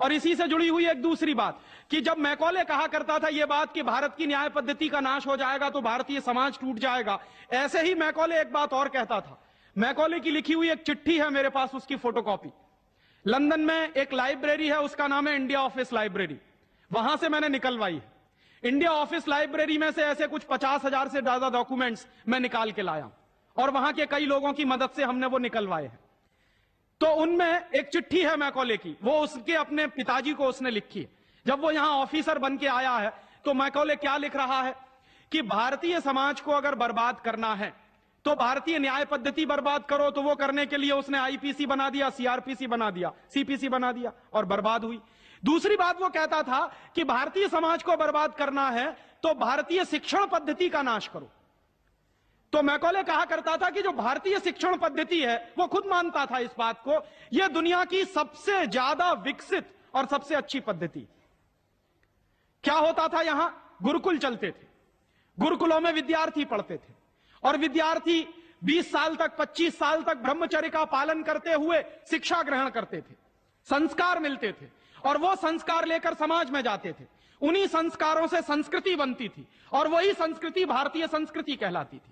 और इसी से जुड़ी हुई एक दूसरी बात कि जब मैकॉले कहा करता था यह बात कि भारत की न्याय पद्धति का नाश हो जाएगा तो भारतीय समाज टूट जाएगा, ऐसे ही मैकॉले एक बात और कहता था। मैकॉले की लिखी हुई एक चिट्ठी है मेरे पास, उसकी फोटोकॉपी। लंदन में एक लाइब्रेरी है, उसका नाम है इंडिया ऑफिस लाइब्रेरी, वहां से मैंने निकलवाई है। इंडिया ऑफिस लाइब्रेरी में से ऐसे कुछ 50,000 से ज्यादा डॉक्यूमेंट्स मैं निकाल के लाया और वहां के कई लोगों की मदद से हमने वो निकलवाए हैं। तो उनमें एक चिट्ठी है मैकॉले की, वो उसके अपने पिताजी को उसने लिखी है। जब वो यहां ऑफिसर बन के आया है तो मैकॉले क्या लिख रहा है कि भारतीय समाज को अगर बर्बाद करना है तो भारतीय न्याय पद्धति बर्बाद करो। तो वो करने के लिए उसने आईपीसी बना दिया, सीआरपीसी बना दिया, सीपीसी बना दिया और बर्बाद हुई। दूसरी बात वो कहता था कि भारतीय समाज को बर्बाद करना है तो भारतीय शिक्षण पद्धति का नाश करो। तो मैकॉले कहा करता था कि जो भारतीय शिक्षण पद्धति है, वो खुद मानता था इस बात को, यह दुनिया की सबसे ज्यादा विकसित और सबसे अच्छी पद्धति। क्या होता था, यहां गुरुकुल चलते थे, गुरुकुलों में विद्यार्थी पढ़ते थे और विद्यार्थी 20 साल तक, 25 साल तक ब्रह्मचर्य का पालन करते हुए शिक्षा ग्रहण करते थे, संस्कार मिलते थे और वो संस्कार लेकर समाज में जाते थे। उन्हीं संस्कारों से संस्कृति बनती थी और वही संस्कृति भारतीय संस्कृति कहलाती थी।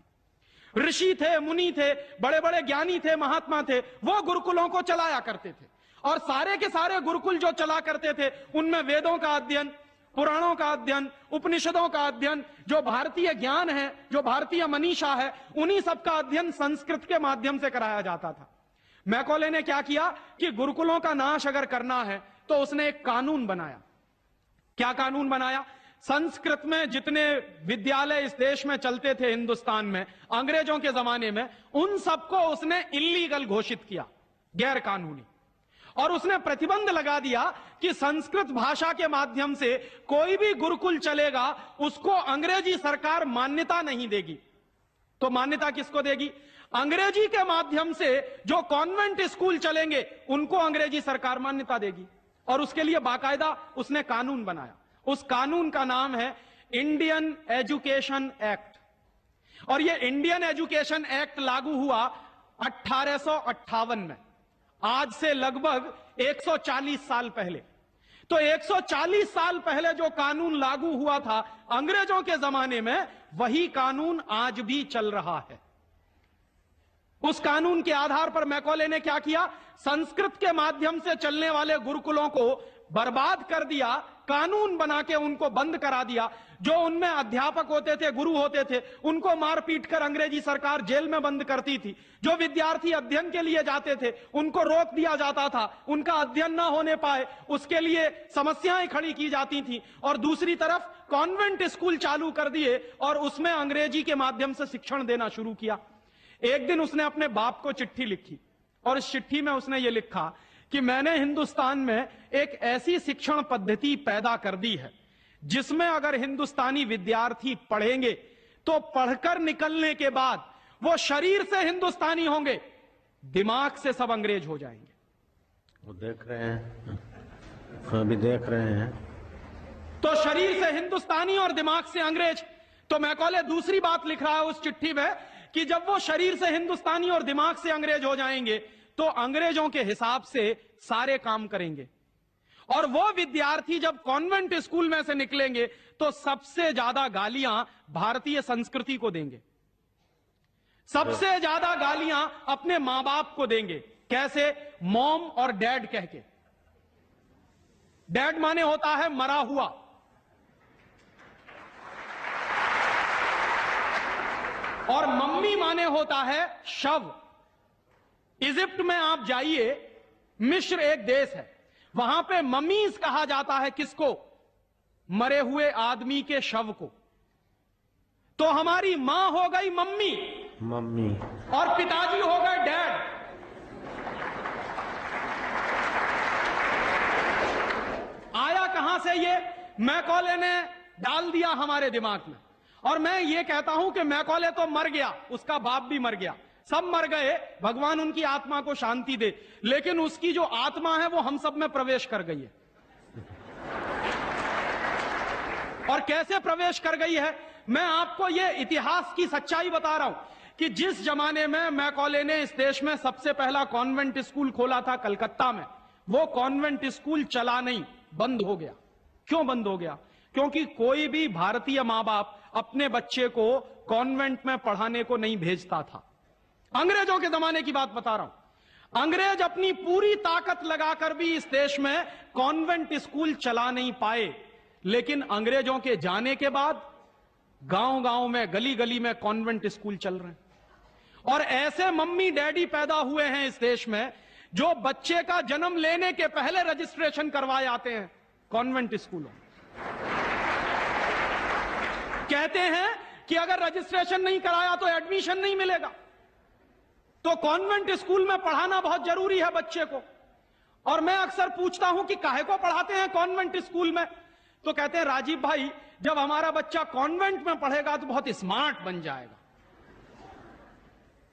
ऋषि थे, मुनि थे, बड़े बड़े ज्ञानी थे, महात्मा थे, वो गुरुकुलों को चलाया करते थे और सारे के सारे गुरुकुल जो चला करते थे उनमें वेदों का अध्ययन, पुराणों का अध्ययन, उपनिषदों का अध्ययन, जो भारतीय ज्ञान है, जो भारतीय मनीषा है, उन्हीं सब का अध्ययन संस्कृत के माध्यम से कराया जाता था। मैकॉले ने क्या किया कि गुरुकुलों का नाश अगर करना है तो उसने एक कानून बनाया। क्या कानून बनाया? संस्कृत में जितने विद्यालय इस देश में चलते थे, हिंदुस्तान में अंग्रेजों के जमाने में, उन सबको उसने इल्लीगल घोषित किया, गैर कानूनी। और उसने प्रतिबंध लगा दिया कि संस्कृत भाषा के माध्यम से कोई भी गुरुकुल चलेगा उसको अंग्रेजी सरकार मान्यता नहीं देगी। तो मान्यता किसको देगी? अंग्रेजी के माध्यम से जो कॉन्वेंट स्कूल चलेंगे उनको अंग्रेजी सरकार मान्यता देगी। और उसके लिए बाकायदा उसने कानून बनाया। उस कानून का नाम है इंडियन एजुकेशन एक्ट। और यह इंडियन एजुकेशन एक्ट लागू हुआ 1858 में, आज से लगभग 140 साल पहले। तो 140 साल पहले जो कानून लागू हुआ था अंग्रेजों के जमाने में, वही कानून आज भी चल रहा है। उस कानून के आधार पर मैकॉले ने क्या किया? संस्कृत के माध्यम से चलने वाले गुरुकुलों को बर्बाद कर दिया, कानून बना के उनको बंद करा दिया। जो उनमें अध्यापक होते थे, गुरु होते थे, उनको मार पीट कर अंग्रेजी सरकार जेल में बंद करती थी। जो विद्यार्थी अध्ययन के लिए जाते थे उनको रोक दिया जाता था, उनका अध्ययन ना होने पाए उसके लिए समस्याएं खड़ी की जाती थी। और दूसरी तरफ कॉन्वेंट स्कूल चालू कर दिए और उसमें अंग्रेजी के माध्यम से शिक्षण देना शुरू किया। एक दिन उसने अपने बाप को चिट्ठी लिखी और इस चिट्ठी में उसने ये लिखा कि मैंने हिंदुस्तान में एक ऐसी शिक्षण पद्धति पैदा कर दी है जिसमें अगर हिंदुस्तानी विद्यार्थी पढ़ेंगे तो पढ़कर निकलने के बाद वो शरीर से हिंदुस्तानी होंगे, दिमाग से सब अंग्रेज हो जाएंगे। वो देख रहे हैं, अभी देख रहे हैं। तो शरीर से हिंदुस्तानी और दिमाग से अंग्रेज। तो मैकॉले दूसरी बात लिख रहा है उस चिट्ठी में कि जब वो शरीर से हिंदुस्तानी और दिमाग से अंग्रेज हो जाएंगे तो अंग्रेजों के हिसाब से सारे काम करेंगे। और वो विद्यार्थी जब कॉन्वेंट स्कूल में से निकलेंगे तो सबसे ज्यादा गालियां भारतीय संस्कृति को देंगे, सबसे ज्यादा गालियां अपने मां बाप को देंगे। कैसे? मॉम और डैड कह के। डैड माने होता है मरा हुआ, और मम्मी माने होता है शव। इजिप्ट में आप जाइए, मिस्र एक देश है, वहां पे मम्मीज कहा जाता है किसको? मरे हुए आदमी के शव को। तो हमारी मां हो गई मम्मी, मम्मी, और पिताजी हो गए डैड। आया कहां से ये? मैकॉले ने डाल दिया हमारे दिमाग में। और मैं ये कहता हूं कि मैकॉले तो मर गया, उसका बाप भी मर गया, सब मर गए, भगवान उनकी आत्मा को शांति दे, लेकिन उसकी जो आत्मा है वो हम सब में प्रवेश कर गई है। और कैसे प्रवेश कर गई है? मैं आपको ये इतिहास की सच्चाई बता रहा हूं कि जिस जमाने में मैकॉले ने इस देश में सबसे पहला कॉन्वेंट स्कूल खोला था कलकत्ता में, वो कॉन्वेंट स्कूल चला नहीं, बंद हो गया। क्यों बंद हो गया? क्योंकि कोई भी भारतीय मां बाप अपने बच्चे को कॉन्वेंट में पढ़ाने को नहीं भेजता था। अंग्रेजों के जमाने की बात बता रहा हूं। अंग्रेज अपनी पूरी ताकत लगाकर भी इस देश में कॉन्वेंट स्कूल चला नहीं पाए, लेकिन अंग्रेजों के जाने के बाद गांव गांव में, गली गली में कॉन्वेंट स्कूल चल रहे हैं। और ऐसे मम्मी डैडी पैदा हुए हैं इस देश में जो बच्चे का जन्म लेने के पहले रजिस्ट्रेशन करवाए आते हैं कॉन्वेंट स्कूलों। कहते हैं कि अगर रजिस्ट्रेशन नहीं कराया तो एडमिशन नहीं मिलेगा। तो कॉन्वेंट स्कूल में पढ़ाना बहुत जरूरी है बच्चे को। और मैं अक्सर पूछता हूं कि काहे को पढ़ाते हैं कॉन्वेंट स्कूल में? तो कहते हैं राजीव भाई, जब हमारा बच्चा कॉन्वेंट में पढ़ेगा तो बहुत स्मार्ट बन जाएगा।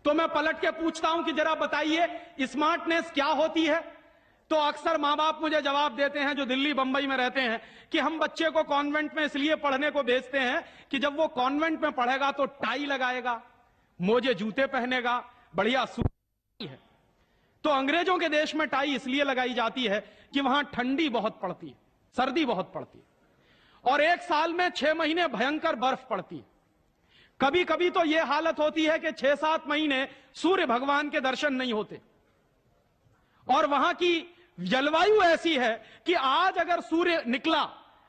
तो मैं पलट के पूछता हूं कि जरा बताइए स्मार्टनेस क्या होती है? तो अक्सर मां बाप मुझे जवाब देते हैं जो दिल्ली बंबई में रहते हैं कि हम बच्चे को कॉन्वेंट में इसलिए पढ़ने को भेजते हैं कि जब वो कॉन्वेंट में पढ़ेगा तो टाई लगाएगा, मोजे जूते पहनेगा, बढ़िया सूट है। तो अंग्रेजों के देश में टाई इसलिए लगाई जाती है कि वहां ठंडी बहुत पड़ती है, सर्दी बहुत पड़ती है, और एक साल में 6 महीने भयंकर बर्फ पड़ती है। कभी कभी तो यह हालत होती है कि 6-7 महीने सूर्य भगवान के दर्शन नहीं होते। और वहां की जलवायु ऐसी है कि आज अगर सूर्य निकला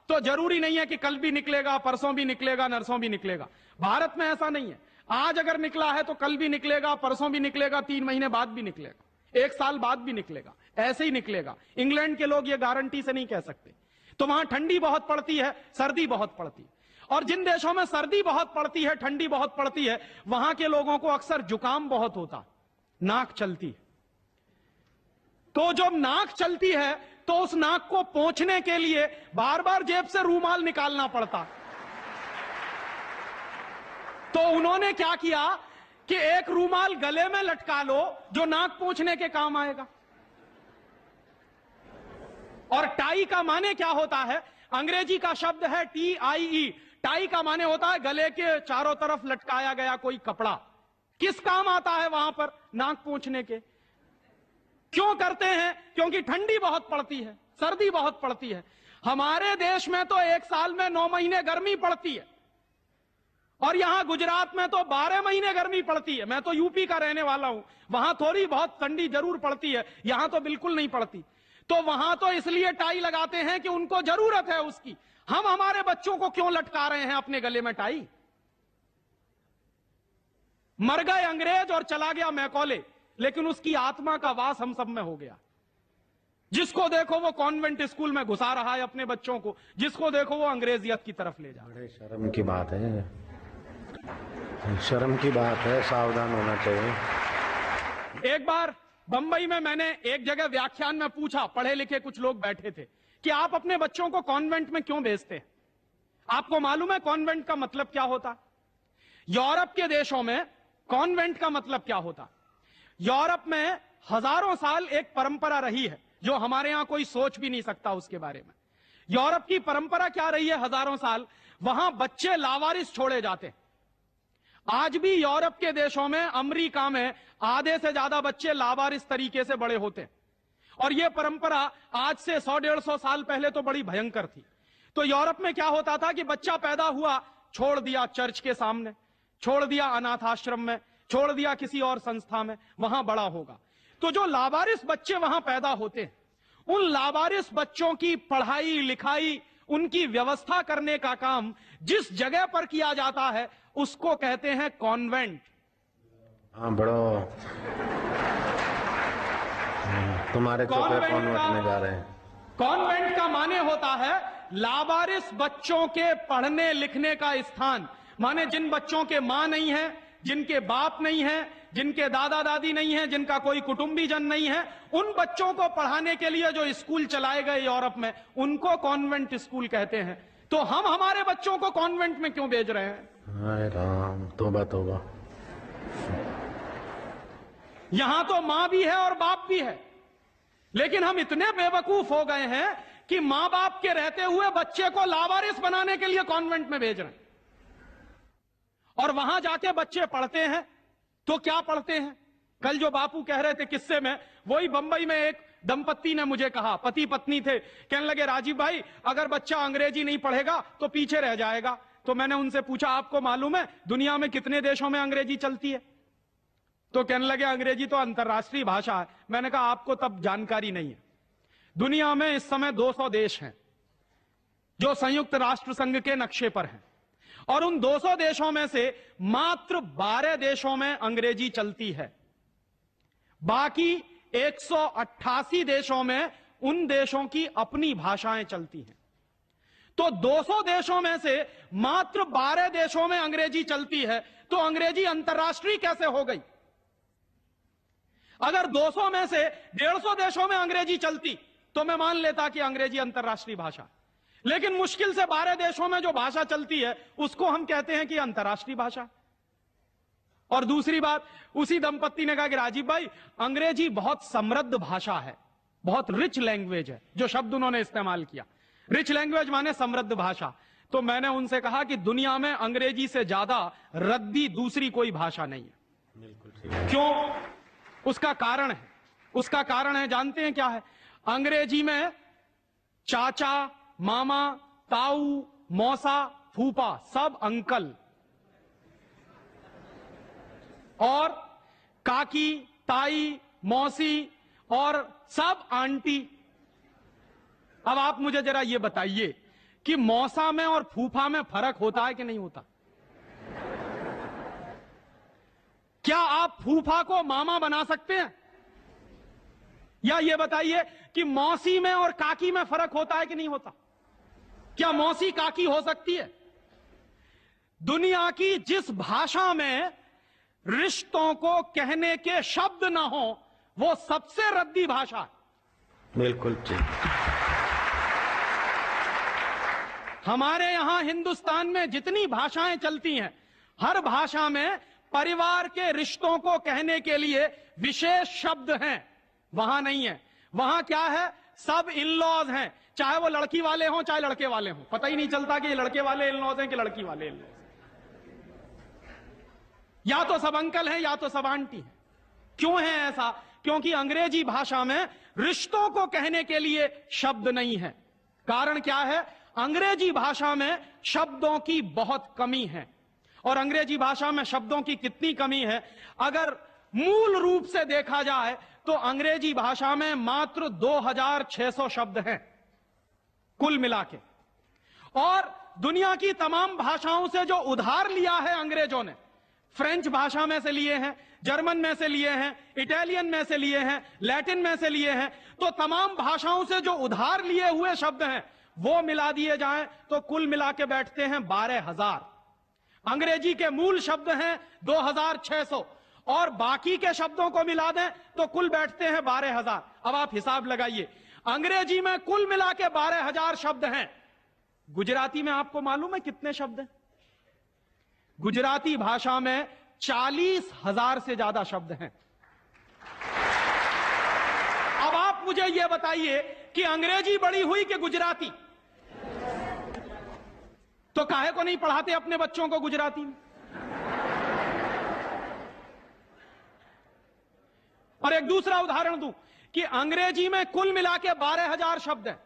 तो जरूरी नहीं है कि कल भी निकलेगा, परसों भी निकलेगा, नरसों भी निकलेगा। भारत में ऐसा नहीं है। आज अगर निकला है तो कल भी निकलेगा, परसों भी निकलेगा, 3 महीने बाद भी निकलेगा, 1 साल बाद भी निकलेगा, ऐसे ही निकलेगा। इंग्लैंड के लोग ये गारंटी से नहीं कह सकते। तो वहां ठंडी बहुत पड़ती है, सर्दी बहुत पड़ती है। और जिन देशों में सर्दी बहुत पड़ती है, ठंडी बहुत पड़ती है, वहां के लोगों को अक्सर जुकाम बहुत होता, नाक चलती है। तो जब नाक चलती है तो उस नाक को पोंछने के लिए बार बार जेब से रूमाल निकालना पड़ता। तो उन्होंने क्या किया कि एक रूमाल गले में लटका लो जो नाक पोंछने के काम आएगा। और टाई का माने क्या होता है? अंग्रेजी का शब्द है TIE। टाई का माने होता है गले के चारों तरफ लटकाया गया कोई कपड़ा। किस काम आता है वहां पर? नाक पोंछने के। क्यों करते हैं? क्योंकि ठंडी बहुत पड़ती है, सर्दी बहुत पड़ती है। हमारे देश में तो 1 साल में 9 महीने गर्मी पड़ती है, और यहां गुजरात में तो 12 महीने गर्मी पड़ती है। मैं तो यूपी का रहने वाला हूं, वहां थोड़ी बहुत ठंडी जरूर पड़ती है, यहां तो बिल्कुल नहीं पड़ती। तो वहां तो इसलिए टाई लगाते हैं कि उनको जरूरत है उसकी। हम हमारे बच्चों को क्यों लटका रहे हैं अपने गले में टाई? मर गए अंग्रेज और चला गया मैकॉले, लेकिन उसकी आत्मा का वास हम सब में हो गया। जिसको देखो वो कॉन्वेंट स्कूल में घुसा रहा है अपने बच्चों को, जिसको देखो वो अंग्रेजियत की तरफ ले जा रहा है। बड़े शर्म की बात है, शर्म की बात है, सावधान होना चाहिए। एक बार बंबई में मैंने एक जगह व्याख्यान में पूछा, पढ़े लिखे कुछ लोग बैठे थे, कि आप अपने बच्चों को कॉन्वेंट में क्यों भेजते हैं? आपको मालूम है कॉन्वेंट का मतलब क्या होता? यूरोप के देशों में कॉन्वेंट का मतलब क्या होता? यूरोप में हजारों साल एक परंपरा रही है जो हमारे यहां कोई सोच भी नहीं सकता उसके बारे में। यूरोप की परंपरा क्या रही है हजारों साल? वहां बच्चे लावारिस छोड़े जाते हैं। आज भी यूरोप के देशों में, अमेरिका में आधे से ज्यादा बच्चे लावारिस तरीके से बड़े होते हैं। और यह परंपरा आज से 100-150 साल पहले तो बड़ी भयंकर थी। तो यूरोप में क्या होता था कि बच्चा पैदा हुआ, छोड़ दिया चर्च के सामने, छोड़ दिया अनाथ आश्रम में, छोड़ दिया किसी और संस्था में, वहां बड़ा होगा। तो जो लावारिस बच्चे वहां पैदा होते हैं, उन लावारिस बच्चों की पढ़ाई लिखाई, उनकी व्यवस्था करने का काम जिस जगह पर किया जाता है उसको कहते हैं कॉन्वेंट। हाँ बड़ो, तुम्हारे छोटे कॉन्वेंट में जा रहे हैं। कॉन्वेंट का माने होता है लावारिस बच्चों के पढ़ने लिखने का स्थान। माने जिन बच्चों के मां नहीं है, जिनके बाप नहीं है, जिनके दादा दादी नहीं है, जिनका कोई कुटुंबीजन नहीं है, उन बच्चों को पढ़ाने के लिए जो स्कूल चलाए गए यूरोप में, उनको कॉन्वेंट स्कूल कहते हैं। तो हम हमारे बच्चों को कॉन्वेंट में क्यों भेज रहे हैं? हाय राम, तौबा तौबा। यहां तो मां भी है और बाप भी है, लेकिन हम इतने बेवकूफ हो गए हैं कि मां बाप के रहते हुए बच्चे को लावारिस बनाने के लिए कॉन्वेंट में भेज रहे हैं। और वहां जाके बच्चे पढ़ते हैं तो क्या पढ़ते हैं? कल जो बापू कह रहे थे किस्से में, वही बंबई में एक दंपत्ति ने मुझे कहा, पति पत्नी थे, कहने लगे राजीव भाई अगर बच्चा अंग्रेजी नहीं पढ़ेगा तो पीछे रह जाएगा। तो मैंने उनसे पूछा आपको मालूम है दुनिया में कितने देशों में अंग्रेजी चलती है? तो कहने लगे अंग्रेजी तो अंतर्राष्ट्रीय भाषा है। मैंने कहा आपको तब जानकारी नहीं है। दुनिया में इस समय 200 देश हैं जो संयुक्त राष्ट्र संघ के नक्शे पर हैं, और उन 200 देशों में से मात्र 12 देशों में अंग्रेजी चलती है। बाकी 188 देशों में उन देशों की अपनी भाषाएं चलती हैं। तो 200 देशों में से मात्र 12 देशों में अंग्रेजी चलती है, तो अंग्रेजी अंतर्राष्ट्रीय कैसे हो गई? अगर 200 में से 150 देशों में अंग्रेजी चलती तो मैं मान लेता कि अंग्रेजी अंतर्राष्ट्रीय भाषा, लेकिन मुश्किल से 12 देशों में जो भाषा चलती है उसको हम कहते हैं कि अंतर्राष्ट्रीय भाषा। और दूसरी बात, उसी दंपत्ति ने कहा कि राजीव भाई अंग्रेजी बहुत समृद्ध भाषा है, बहुत रिच लैंग्वेज है। जो शब्द उन्होंने इस्तेमाल किया, रिच लैंग्वेज माने समृद्ध भाषा। तो मैंने उनसे कहा कि दुनिया में अंग्रेजी से ज्यादा रद्दी दूसरी कोई भाषा नहीं है। बिल्कुल ठीक। क्यों? उसका कारण है जानते हैं क्या है? अंग्रेजी में चाचा, मामा, ताऊ, मौसा, फूफा सब अंकल, और काकी, ताई, मौसी और सब आंटी। अब आप मुझे जरा ये बताइए कि मौसा में और फूफा में फर्क होता है कि नहीं होता? क्या आप फूफा को मामा बना सकते हैं? या ये बताइए कि मौसी में और काकी में फर्क होता है कि नहीं होता? क्या मौसी काकी हो सकती है? दुनिया की जिस भाषा में रिश्तों को कहने के शब्द ना हो वो सबसे रद्दी भाषा है। बिल्कुल ठीक। हमारे यहां हिंदुस्तान में जितनी भाषाएं चलती हैं, हर भाषा में परिवार के रिश्तों को कहने के लिए विशेष शब्द हैं। वहां नहीं है। वहां क्या है? सब इन लॉज हैं, चाहे वो लड़की वाले हों चाहे लड़के वाले हों। पता ही नहीं चलता कि ये लड़के वाले इन लॉज हैं कि लड़की वाले इन लॉज। या तो सब अंकल हैं या तो सब आंटी हैं। क्यों है ऐसा? क्योंकि अंग्रेजी भाषा में रिश्तों को कहने के लिए शब्द नहीं है। कारण क्या है? अंग्रेजी भाषा में शब्दों की बहुत कमी है। और अंग्रेजी भाषा में शब्दों की कितनी कमी है? अगर मूल रूप से देखा जाए तो अंग्रेजी भाषा में मात्र 2600 शब्द हैं कुल मिला के। और दुनिया की तमाम भाषाओं से जो उधार लिया है अंग्रेजों ने, फ्रेंच भाषा में से लिए हैं, जर्मन में से लिए हैं, इटालियन में से लिए हैं, लैटिन में से लिए हैं, तो तमाम भाषाओं से जो उधार लिए हुए शब्द हैं वो मिला दिए जाएं तो कुल मिला के बैठते हैं 12,000। अंग्रेजी के मूल शब्द हैं 2600 और बाकी के शब्दों को मिला दें तो कुल बैठते हैं 12,000। अब आप हिसाब लगाइए, अंग्रेजी में कुल मिला के 12,000 शब्द हैं। गुजराती में आपको मालूम है कितने शब्द हैं? गुजराती भाषा में 40,000 से ज्यादा शब्द हैं। अब आप मुझे यह बताइए कि अंग्रेजी बड़ी हुई कि गुजराती? तो काहे को नहीं पढ़ाते अपने बच्चों को गुजराती में? और एक दूसरा उदाहरण दूं कि अंग्रेजी में कुल मिला के 12,000 शब्द हैं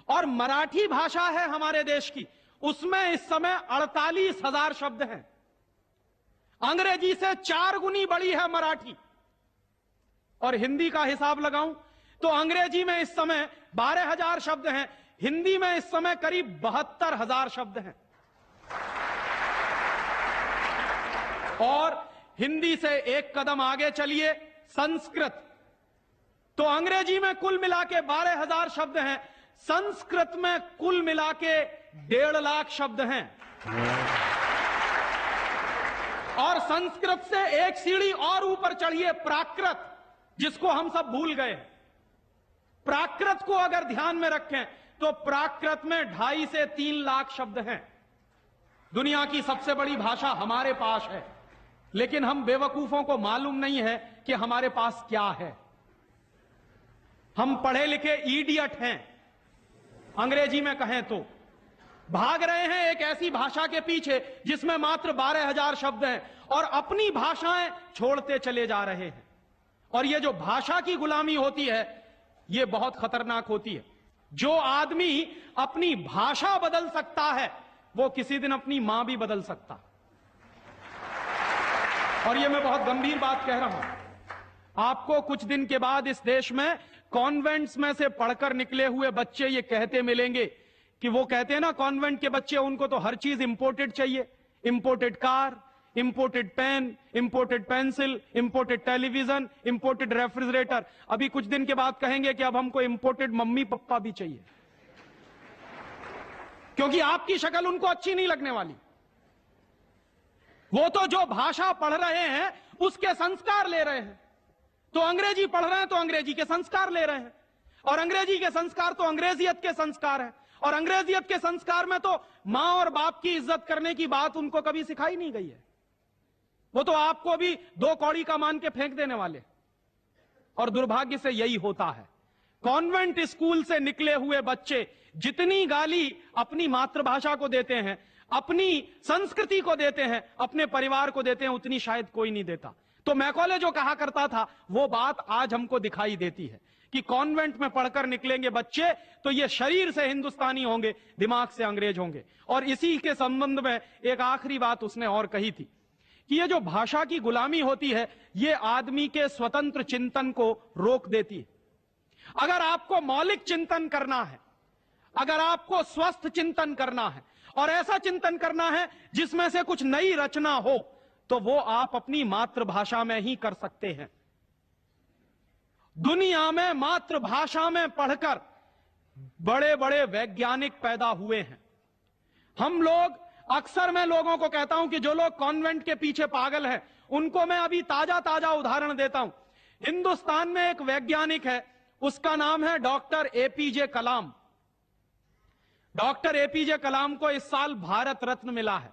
और मराठी भाषा है हमारे देश की, उसमें इस समय 48,000 शब्द हैं। अंग्रेजी से 4 गुनी बड़ी है मराठी। और हिंदी का हिसाब लगाऊं तो अंग्रेजी में इस समय 12,000 शब्द हैं, हिंदी में इस समय करीब 72,000 शब्द हैं। और हिंदी से एक कदम आगे चलिए, संस्कृत। तो अंग्रेजी में कुल मिला के 12,000 शब्द हैं, संस्कृत में कुल मिला के 1.5 लाख शब्द हैं। और संस्कृत से एक सीढ़ी और ऊपर चढ़िए, प्राकृत, जिसको हम सब भूल गए। प्राकृत को अगर ध्यान में रखें तो प्राकृत में 2.5 से 3 लाख शब्द हैं। दुनिया की सबसे बड़ी भाषा हमारे पास है, लेकिन हम बेवकूफों को मालूम नहीं है कि हमारे पास क्या है। हम पढ़े लिखे इडियट हैं, अंग्रेजी में कहें तो भाग रहे हैं एक ऐसी भाषा के पीछे जिसमें मात्र 12,000 शब्द हैं और अपनी भाषाएं छोड़ते चले जा रहे हैं। और ये जो भाषा की गुलामी होती है, ये बहुत खतरनाक होती है। जो आदमी अपनी भाषा बदल सकता है वो किसी दिन अपनी मां भी बदल सकता। और ये मैं बहुत गंभीर बात कह रहा हूं। आपको कुछ दिन के बाद इस देश में कॉन्वेंट्स में से पढ़कर निकले हुए बच्चे ये कहते मिलेंगे कि वो कहते हैं ना, कॉन्वेंट के बच्चे, उनको तो हर चीज इंपोर्टेड चाहिए। Imported car, imported pen, imported pencil, imported television, imported refrigerator. अभी कुछ दिन के बाद कहेंगे कि अब हमको इंपोर्टेड मम्मी पप्पा भी चाहिए, क्योंकि आपकी शक्ल उनको अच्छी नहीं लगने वाली। वो तो जो भाषा पढ़ रहे हैं उसके संस्कार ले रहे हैं। तो अंग्रेजी पढ़ रहे हैं तो अंग्रेजी के संस्कार ले रहे हैं, और अंग्रेजी के संस्कार तो अंग्रेजियत के संस्कार है, और अंग्रेजियत के संस्कार में तो मां और बाप की इज्जत करने की बात उनको कभी सिखाई नहीं गई है। वो तो आपको भी 2 कौड़ी का मान के फेंक देने वाले। और दुर्भाग्य से यही होता है। कॉन्वेंट स्कूल से निकले हुए बच्चे जितनी गाली अपनी मातृभाषा को देते हैं, अपनी संस्कृति को देते हैं, अपने परिवार को देते हैं, उतनी शायद कोई नहीं देता। तो मैकॉले जो कहा करता था वो बात आज हमको दिखाई देती है कि कॉन्वेंट में पढ़कर निकलेंगे बच्चे तो ये शरीर से हिंदुस्तानी होंगे, दिमाग से अंग्रेज होंगे। और इसी के संबंध में एक आखिरी बात उसने और कही थी कि ये जो भाषा की गुलामी होती है ये आदमी के स्वतंत्र चिंतन को रोक देती है। अगर आपको मौलिक चिंतन करना है, अगर आपको स्वस्थ चिंतन करना है और ऐसा चिंतन करना है जिसमें से कुछ नई रचना हो, तो वो आप अपनी मातृभाषा में ही कर सकते हैं। दुनिया में मातृभाषा में पढ़कर बड़े बड़े वैज्ञानिक पैदा हुए हैं। हम लोग, अक्सर मैं लोगों को कहता हूं कि जो लोग कॉन्वेंट के पीछे पागल हैं उनको मैं अभी ताजा ताजा उदाहरण देता हूं। हिंदुस्तान में एक वैज्ञानिक है, उसका नाम है डॉक्टर एपीजे कलाम। डॉक्टर एपीजे कलाम को इस साल भारत रत्न मिला है,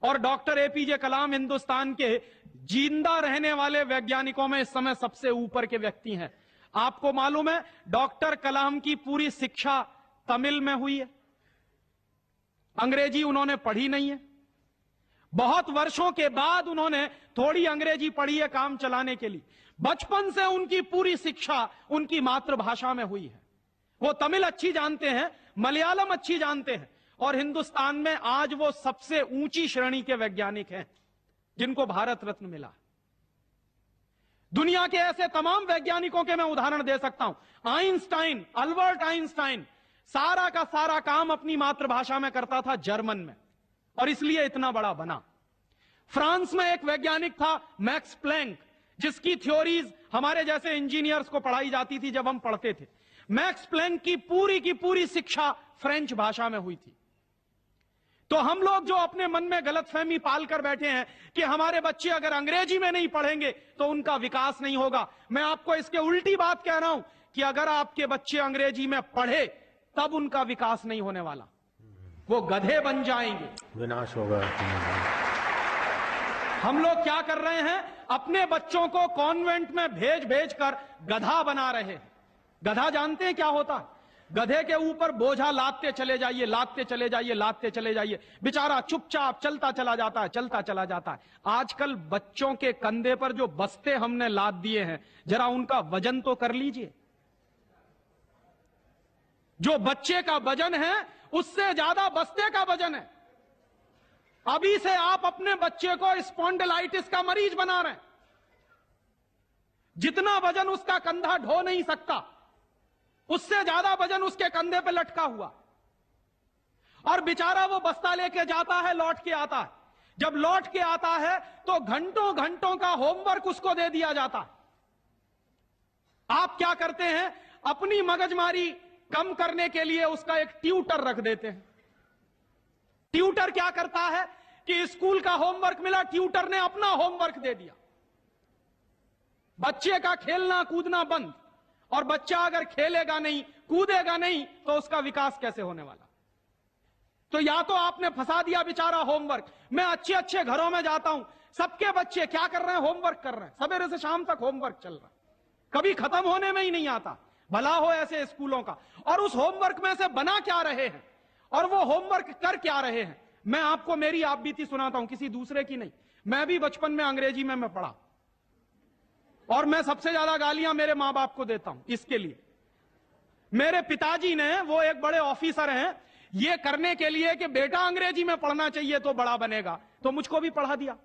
और डॉक्टर एपीजे कलाम हिंदुस्तान के जिंदा रहने वाले वैज्ञानिकों में इस समय सबसे ऊपर के व्यक्ति हैं। आपको मालूम है डॉक्टर कलाम की पूरी शिक्षा तमिल में हुई है, अंग्रेजी उन्होंने पढ़ी नहीं है। बहुत वर्षों के बाद उन्होंने थोड़ी अंग्रेजी पढ़ी है काम चलाने के लिए। बचपन से उनकी पूरी शिक्षा उनकी मातृभाषा में हुई है। वो तमिल अच्छी जानते हैं, मलयालम अच्छी जानते हैं, और हिंदुस्तान में आज वो सबसे ऊंची श्रेणी के वैज्ञानिक हैं जिनको भारत रत्न मिला। दुनिया के ऐसे तमाम वैज्ञानिकों के मैं उदाहरण दे सकता हूं। आइंस्टाइन, अल्बर्ट आइंस्टाइन सारा का सारा काम अपनी मातृभाषा में करता था, जर्मन में, और इसलिए इतना बड़ा बना। फ्रांस में एक वैज्ञानिक था मैक्स प्लैंक, जिसकी थ्योरीज हमारे जैसे इंजीनियर्स को पढ़ाई जाती थी जब हम पढ़ते थे। मैक्स प्लैंक की पूरी शिक्षा फ्रेंच भाषा में हुई थी। तो हम लोग जो अपने मन में गलतफहमी पाल कर बैठे हैं कि हमारे बच्चे अगर अंग्रेजी में नहीं पढ़ेंगे तो उनका विकास नहीं होगा, मैं आपको इसके उल्टी बात कह रहा हूं कि अगर आपके बच्चे अंग्रेजी में पढ़े तब उनका विकास नहीं होने वाला, वो गधे बन जाएंगे, विनाश होगा। हम लोग क्या कर रहे हैं, अपने बच्चों को कॉन्वेंट में भेज कर गधा बना रहे हैं। गधा जानते हैं क्या होता है? गधे के ऊपर बोझा लादते चले जाइए, लादते चले जाइए, लादते चले जाइए, बेचारा चुपचाप चलता चला जाता है, चलता चला जाता है। आजकल बच्चों के कंधे पर जो बस्ते हमने लाद दिए हैं, जरा उनका वजन तो कर लीजिए। जो बच्चे का वजन है उससे ज्यादा बस्ते का वजन है। अभी से आप अपने बच्चे को स्पॉन्डिलाइटिस का मरीज बना रहे हैं। जितना वजन उसका कंधा ढो नहीं सकता, उससे ज्यादा वजन उसके कंधे पे लटका हुआ, और बेचारा वो बस्ता लेके जाता है, लौट के आता है। जब लौट के आता है तो घंटों घंटों का होमवर्क उसको दे दिया जाता है। आप क्या करते हैं, अपनी मगजमारी कम करने के लिए उसका एक ट्यूटर रख देते हैं। ट्यूटर क्या करता है कि स्कूल का होमवर्क मिला, ट्यूटर ने अपना होमवर्क दे दिया। बच्चे का खेलना कूदना बंद, और बच्चा अगर खेलेगा नहीं, कूदेगा नहीं, तो उसका विकास कैसे होने वाला? तो या तो आपने फंसा दिया बेचारा होमवर्क। मैं अच्छे अच्छे घरों में जाता हूं, सबके बच्चे क्या कर रहे हैं, होमवर्क कर रहे हैं, सवेरे से शाम तक होमवर्क चल रहा है, कभी खत्म होने में ही नहीं आता। भला हो ऐसे स्कूलों का। और उस होमवर्क में से बना क्या रहे हैं और वो होमवर्क कर क्या रहे हैं? मैं आपको मेरी आप बीती सुनाता हूं, किसी दूसरे की नहीं। मैं भी बचपन में अंग्रेजी में मैं पढ़ा। और मैं सबसे ज्यादा गालियां मेरे मां बाप को देता हूं इसके लिए। मेरे पिताजी ने, वो एक बड़े ऑफिसर हैं, ये करने के लिए कि बेटा अंग्रेजी में पढ़ना चाहिए तो बड़ा बनेगा, तो मुझको भी पढ़ा दिया।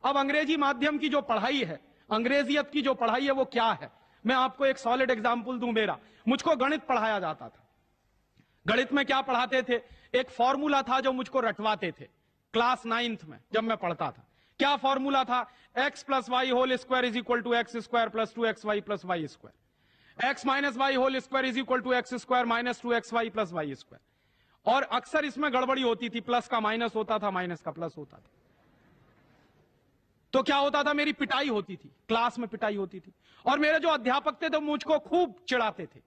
अब अंग्रेजी माध्यम की जो पढ़ाई है, अंग्रेजियत की जो पढ़ाई है, वो क्या है? मैं आपको एक सॉलिड एग्जाम्पल दूं मेरा। मुझको गणित पढ़ाया जाता था। गणित में क्या पढ़ाते थे? एक फॉर्मूला था जो मुझको रटवाते थे क्लास 9th में जब मैं पढ़ता था। क्या फॉर्मूला था? x plus y whole square is equal to x square plus 2xy plus y square, x minus y whole square is equal to x square minus 2xy plus y square. और अक्सर इसमें गड़बड़ी होती थी, plus का minus होता था, minus का प्लस होता था। तो क्या होता था? मेरी पिटाई होती थी, क्लास में पिटाई होती थी। और मेरे जो अध्यापक थे तो मुझको खूब चिढ़ाते थे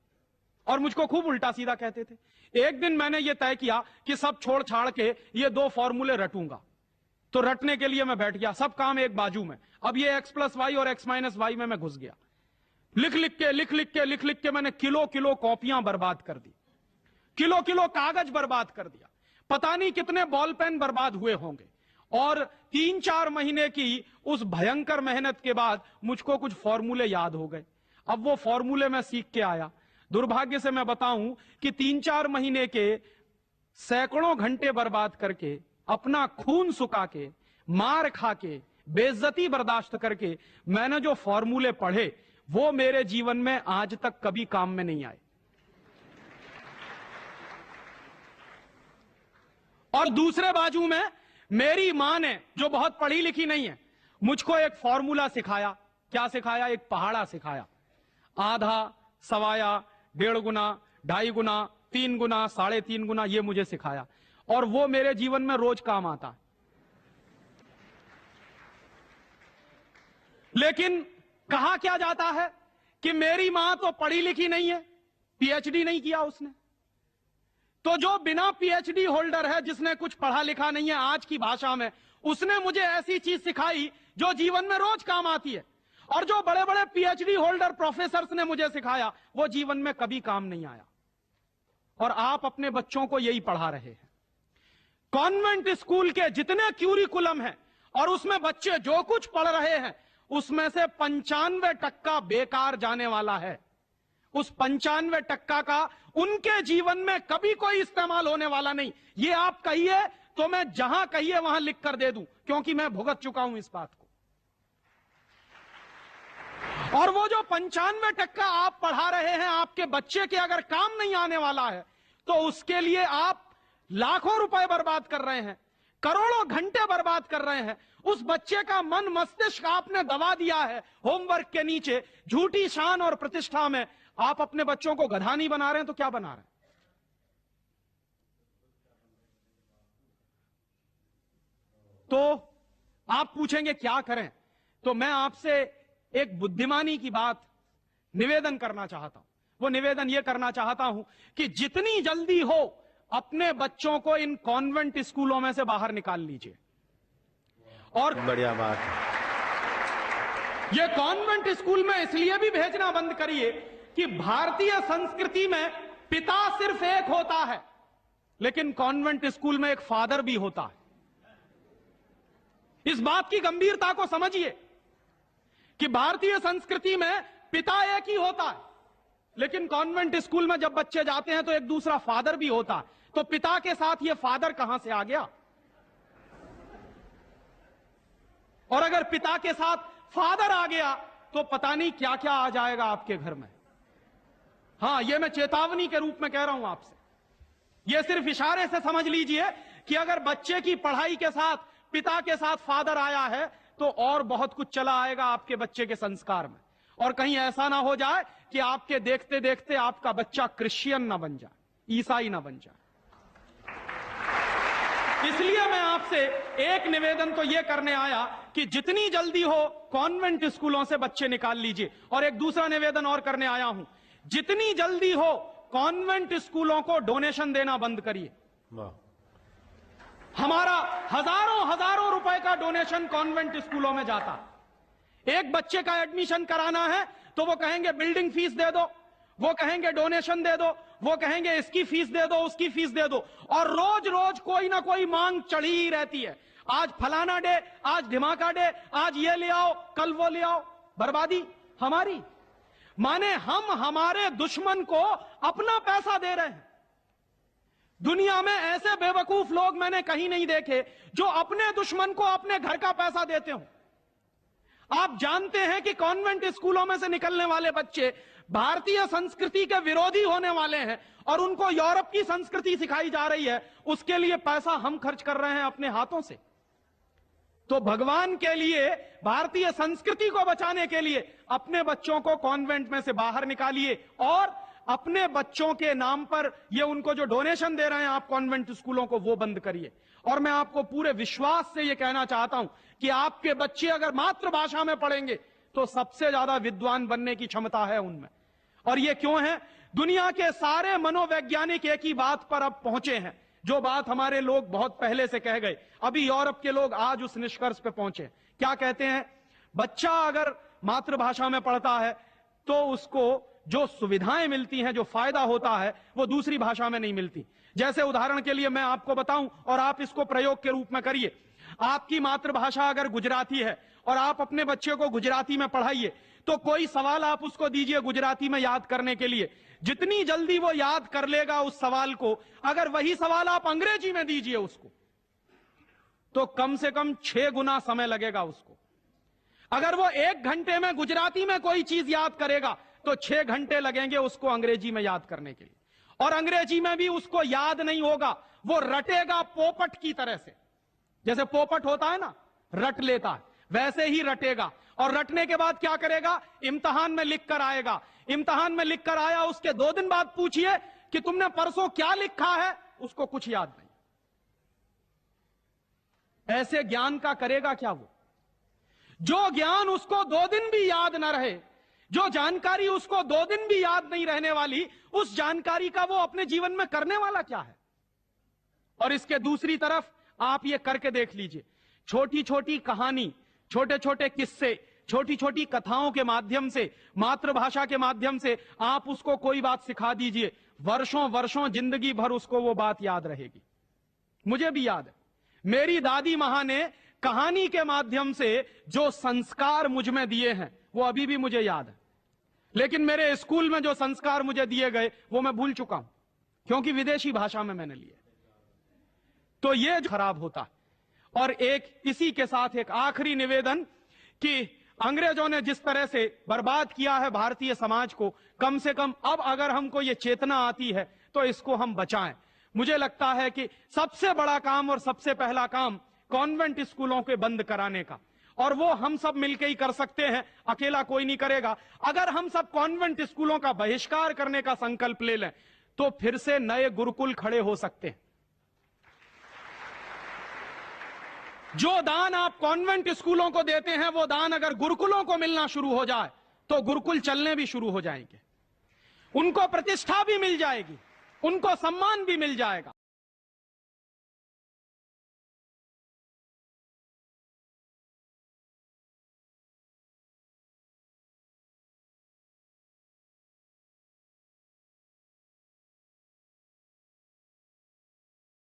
और मुझको खूब उल्टा सीधा कहते थे। एक दिन मैंने ये तय किया कि सब छोड़ छाड़ के ये 2 फॉर्मूले रटूंगा। तो रटने के लिए मैं बैठ गया, सब काम एक बाजू में। अब ये x प्लस वाई और x माइनस वाई में मैं घुस गया। लिख लिख के मैंने किलो किलो कॉपियां बर्बाद कर दी, किलो किलो कागज बर्बाद कर दिया, पता नहीं कितने बॉल पेन बर्बाद हुए होंगे। और 3-4 महीने की उस भयंकर मेहनत के बाद मुझको कुछ फॉर्मूले याद हो गए। अब वो फॉर्मूले मैं सीख के आया। दुर्भाग्य से मैं बताऊं कि 3-4 महीने के सैकड़ों घंटे बर्बाद करके, अपना खून सुखा के, मार खा के, बेइज्जती बर्दाश्त करके मैंने जो फॉर्मूले पढ़े वो मेरे जीवन में आज तक कभी काम में नहीं आए। और दूसरे बाजू में मेरी मां ने, जो बहुत पढ़ी लिखी नहीं है, मुझको एक फॉर्मूला सिखाया। क्या सिखाया? एक पहाड़ा सिखाया। आधा, सवाया, 1.5 गुना, 2.5 गुना, 3 गुना, 3.5 गुना, ये मुझे सिखाया। और वो मेरे जीवन में रोज काम आता है। लेकिन कहा क्या जाता है कि मेरी मां तो पढ़ी लिखी नहीं है, पीएचडी नहीं किया उसने। तो जो बिना पीएचडी होल्डर है, जिसने कुछ पढ़ा लिखा नहीं है, आज की भाषा में, उसने मुझे ऐसी चीज सिखाई जो जीवन में रोज काम आती है। और जो बड़े बड़े पीएचडी होल्डर प्रोफेसर्स ने मुझे सिखाया वो जीवन में कभी काम नहीं आया। और आप अपने बच्चों को यही पढ़ा रहे हैं। कॉन्वेंट स्कूल के जितने क्यूरिकुलम हैं और उसमें बच्चे जो कुछ पढ़ रहे हैं, उसमें से 95% बेकार जाने वाला है। उस 95% का उनके जीवन में कभी कोई इस्तेमाल होने वाला नहीं। ये आप कहिए तो मैं जहां कहिए वहां लिख कर दे दूं, क्योंकि मैं भुगत चुका हूं इस बात को। और वो जो 95% आप पढ़ा रहे हैं, आपके बच्चे के अगर काम नहीं आने वाला है, तो उसके लिए आप लाखों रुपए बर्बाद कर रहे हैं, करोड़ों घंटे बर्बाद कर रहे हैं। उस बच्चे का मन मस्तिष्क आपने दबा दिया है होमवर्क के नीचे। झूठी शान और प्रतिष्ठा में आप अपने बच्चों को गधा नहीं बना रहे हैं तो क्या बना रहे हैं? तो आप पूछेंगे क्या करें? तो मैं आपसे एक बुद्धिमानी की बात निवेदन करना चाहता हूं। वो निवेदन ये करना चाहता हूं कि जितनी जल्दी हो अपने बच्चों को इन कॉन्वेंट स्कूलों में से बाहर निकाल लीजिए। और बढ़िया बात है। ये कॉन्वेंट स्कूल में इसलिए भी भेजना बंद करिए कि भारतीय संस्कृति में पिता सिर्फ एक होता है, लेकिन कॉन्वेंट स्कूल में एक फादर भी होता है। इस बात की गंभीरता को समझिए कि भारतीय संस्कृति में पिता एक ही होता है, लेकिन कॉन्वेंट स्कूल में जब बच्चे जाते हैं तो एक दूसरा फादर भी होता है। तो पिता के साथ ये फादर कहां से आ गया? और अगर पिता के साथ फादर आ गया तो पता नहीं क्या क्या आ जाएगा आपके घर में। हां, यह मैं चेतावनी के रूप में कह रहा हूं आपसे। यह सिर्फ इशारे से समझ लीजिए कि अगर बच्चे की पढ़ाई के साथ पिता के साथ फादर आया है तो और बहुत कुछ चला आएगा आपके बच्चे के संस्कार में। और कहीं ऐसा ना हो जाए कि आपके देखते देखते आपका बच्चा क्रिश्चियन ना बन जाए, ईसाई ना बन जाए। इसलिए मैं आपसे एक निवेदन तो यह करने आया कि जितनी जल्दी हो कॉन्वेंट स्कूलों से बच्चे निकाल लीजिए। और एक दूसरा निवेदन और करने आया हूं, जितनी जल्दी हो कॉन्वेंट स्कूलों को डोनेशन देना बंद करिए। हमारा हजारों रुपए का डोनेशन कॉन्वेंट स्कूलों में जाता। एक बच्चे का एडमिशन कराना है तो वो कहेंगे बिल्डिंग फीस दे दो, वो कहेंगे डोनेशन दे दो, वो कहेंगे इसकी फीस दे दो, उसकी फीस दे दो। और रोज रोज कोई ना कोई मांग चढ़ी ही रहती है। आज फलाना डे, आज धमाका डे, आज ये ले आओ, कल वो ले आओ। बर्बादी। हमारी, माने हम हमारे दुश्मन को अपना पैसा दे रहे हैं। दुनिया में ऐसे बेवकूफ लोग मैंने कहीं नहीं देखे जो अपने दुश्मन को अपने घर का पैसा देते हो। आप जानते हैं कि कॉन्वेंट स्कूलों में से निकलने वाले बच्चे भारतीय संस्कृति के विरोधी होने वाले हैं और उनको यूरोप की संस्कृति सिखाई जा रही है, उसके लिए पैसा हम खर्च कर रहे हैं अपने हाथों से। तो भगवान के लिए, भारतीय संस्कृति को बचाने के लिए अपने बच्चों को कॉन्वेंट में से बाहर निकालिए और अपने बच्चों के नाम पर ये उनको जो डोनेशन दे रहे हैं आप कॉन्वेंट स्कूलों को, वो बंद करिए। और मैं आपको पूरे विश्वास से ये कहना चाहता हूं कि आपके बच्चे अगर मातृभाषा में पढ़ेंगे तो सबसे ज्यादा विद्वान बनने की क्षमता है उनमें। और ये क्यों है? दुनिया के सारे मनोवैज्ञानिक एक ही बात पर अब पहुंचे हैं, जो बात हमारे लोग बहुत पहले से कह गए। अभी यूरोप के लोग आज उस निष्कर्ष पे पहुंचे। क्या कहते हैं? बच्चा अगर मातृभाषा में पढ़ता है तो उसको जो सुविधाएं मिलती हैं, जो फायदा होता है, वो दूसरी भाषा में नहीं मिलती। जैसे उदाहरण के लिए मैं आपको बताऊं और आप इसको प्रयोग के रूप में करिए। आपकी मातृभाषा अगर गुजराती है और आप अपने बच्चे को गुजराती में पढ़ाइए तो कोई सवाल आप उसको दीजिए गुजराती में याद करने के लिए, जितनी जल्दी वो याद कर लेगा उस सवाल को, अगर वही सवाल आप अंग्रेजी में दीजिए उसको तो कम से कम 6 गुना समय लगेगा उसको। अगर वो 1 घंटे में गुजराती में कोई चीज याद करेगा तो 6 घंटे लगेंगे उसको अंग्रेजी में याद करने के लिए। और अंग्रेजी में भी उसको याद नहीं होगा, वो रटेगा पोपट की तरह से। जैसे पोपट होता है ना, रट लेता है, वैसे ही रटेगा। और रटने के बाद क्या करेगा? इम्तिहान में लिख कर आएगा। इम्तिहान में लिख कर आया, उसके 2 दिन बाद पूछिए कि तुमने परसों क्या लिखा है, उसको कुछ याद नहीं। ऐसे ज्ञान का करेगा क्या वो? जो ज्ञान उसको 2 दिन भी याद न रहे, जो जानकारी उसको 2 दिन भी याद नहीं रहने वाली, उस जानकारी का वो अपने जीवन में करने वाला क्या है? और इसके दूसरी तरफ आप ये करके देख लीजिए, छोटी छोटी कहानी, छोटे छोटे किस्से, छोटी छोटी कथाओं के माध्यम से, मातृभाषा के माध्यम से आप उसको कोई बात सिखा दीजिए, वर्षों वर्षों जिंदगी भर उसको वो बात याद रहेगी। मुझे भी याद है, मेरी दादी मां ने कहानी के माध्यम से जो संस्कार मुझ में दिए हैं वो अभी भी मुझे याद है। लेकिन मेरे स्कूल में जो संस्कार मुझे दिए गए वो मैं भूल चुका हूं, क्योंकि विदेशी भाषा में मैंने लिए। तो ये खराब होता है। और एक इसी के साथ एक आखिरी निवेदन कि अंग्रेजों ने जिस तरह से बर्बाद किया है भारतीय समाज को, कम से कम अब अगर हमको ये चेतना आती है तो इसको हम बचाएं। मुझे लगता है कि सबसे बड़ा काम और सबसे पहला काम कॉन्वेंट स्कूलों के बंद कराने का, और वो हम सब मिलकर ही कर सकते हैं, अकेला कोई नहीं करेगा। अगर हम सब कॉन्वेंट स्कूलों का बहिष्कार करने का संकल्प ले लें तो फिर से नए गुरुकुल खड़े हो सकते हैं। जो दान आप कॉन्वेंट स्कूलों को देते हैं वो दान अगर गुरुकुलों को मिलना शुरू हो जाए तो गुरुकुल चलने भी शुरू हो जाएंगे, उनको प्रतिष्ठा भी मिल जाएगी, उनको सम्मान भी मिल जाएगा।